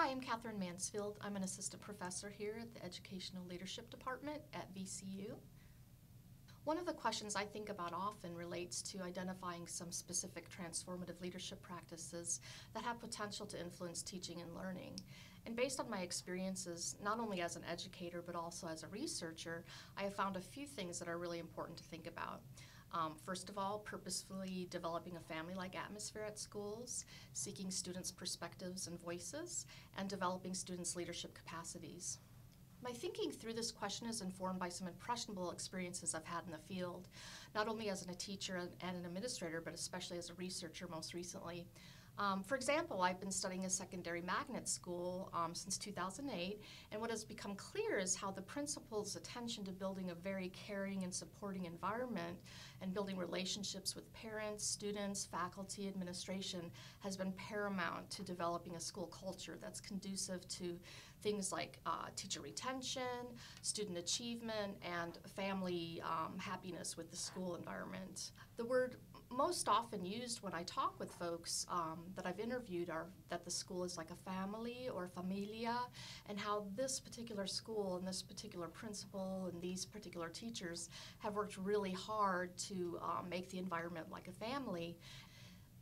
Hi, I'm Katherine Mansfield. I'm an assistant professor here at the Educational Leadership Department at VCU. One of the questions I think about often relates to identifying some specific transformative leadership practices that have potential to influence teaching and learning. And based on my experiences, not only as an educator but also as a researcher, I have found a few things that are really important to think about. First of all, purposefully developing a family-like atmosphere at schools, seeking students' perspectives and voices, and developing students' leadership capacities. My thinking through this question is informed by some impressionable experiences I've had in the field, not only as a teacher and an administrator, but especially as a researcher most recently. For example, I've been studying a secondary magnet school since 2008, and what has become clear is how the principal's attention to building a very caring and supporting environment and building relationships with parents, students, faculty, administration has been paramount to developing a school culture that's conducive to things like teacher retention, student achievement, and family happiness with the school environment. The word most often used when I talk with folks that I've interviewed are that the school is like a family or familia, and how this particular school and this particular principal and these particular teachers have worked really hard to make the environment like a family.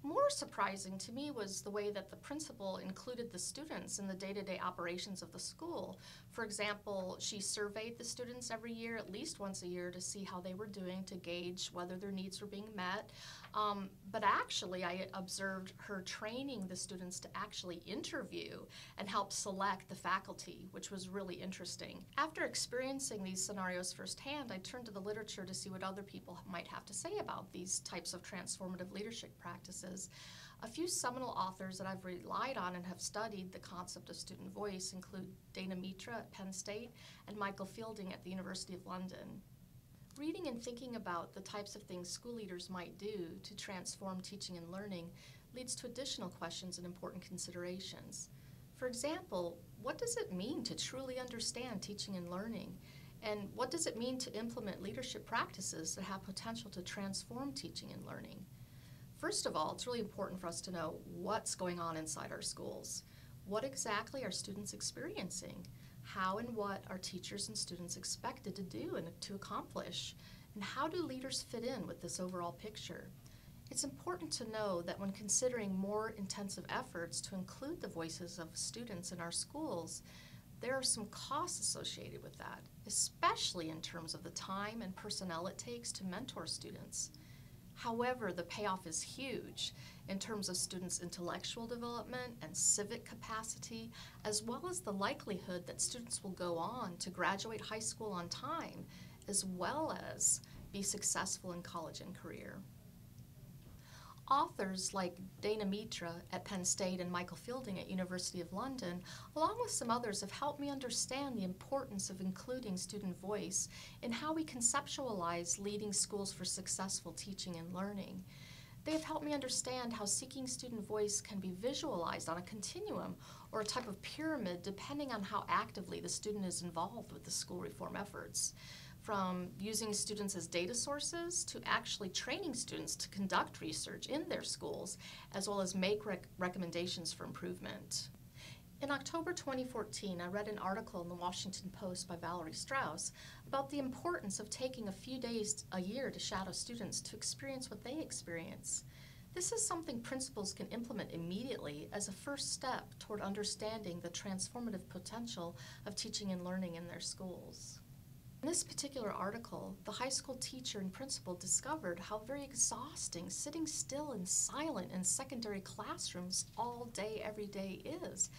More surprising to me was the way that the principal included the students in the day-to-day operations of the school. For example, she surveyed the students every year, at least once a year, to see how they were doing, to gauge whether their needs were being met. But actually, I observed her training the students to actually interview and help select the faculty, which was really interesting. After experiencing these scenarios firsthand, I turned to the literature to see what other people might have to say about these types of transformative leadership practices. A few seminal authors that I've relied on and have studied the concept of student voice include Dana Mitra at Penn State and Michael Fielding at the University of London. Reading and thinking about the types of things school leaders might do to transform teaching and learning leads to additional questions and important considerations. For example, what does it mean to truly understand teaching and learning? And what does it mean to implement leadership practices that have potential to transform teaching and learning? First of all, it's really important for us to know what's going on inside our schools. What exactly are students experiencing? How and what are teachers and students expected to do and to accomplish? And how do leaders fit in with this overall picture? It's important to know that when considering more intensive efforts to include the voices of students in our schools, there are some costs associated with that, especially in terms of the time and personnel it takes to mentor students. However, the payoff is huge in terms of students' intellectual development and civic capacity, as well as the likelihood that students will go on to graduate high school on time, as well as be successful in college and career. Authors like Dana Mitra at Penn State and Michael Fielding at University of London, along with some others, have helped me understand the importance of including student voice in how we conceptualize leading schools for successful teaching and learning. They have helped me understand how seeking student voice can be visualized on a continuum or a type of pyramid depending on how actively the student is involved with the school reform efforts. From using students as data sources to actually training students to conduct research in their schools, as well as make recommendations for improvement. In October 2014, I read an article in the Washington Post by Valerie Strauss about the importance of taking a few days a year to shadow students to experience what they experience. This is something principals can implement immediately as a first step toward understanding the transformative potential of teaching and learning in their schools. In this particular article, the high school teacher and principal discovered how very exhausting sitting still and silent in secondary classrooms all day, every day is.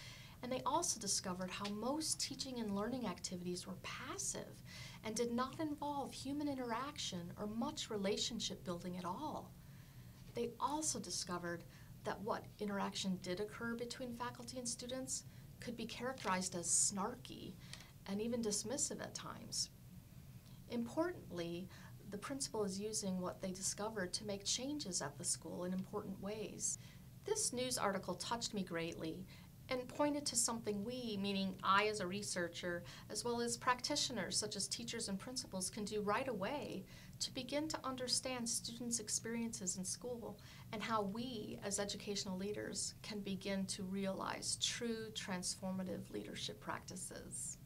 And they also discovered how most teaching and learning activities were passive and did not involve human interaction or much relationship building at all. They also discovered that what interaction did occur between faculty and students could be characterized as snarky and even dismissive at times. Importantly, the principal is using what they discovered to make changes at the school in important ways. This news article touched me greatly, and pointed to something we, meaning I as a researcher, as well as practitioners such as teachers and principals, can do right away to begin to understand students' experiences in school and how we as educational leaders can begin to realize true transformative leadership practices.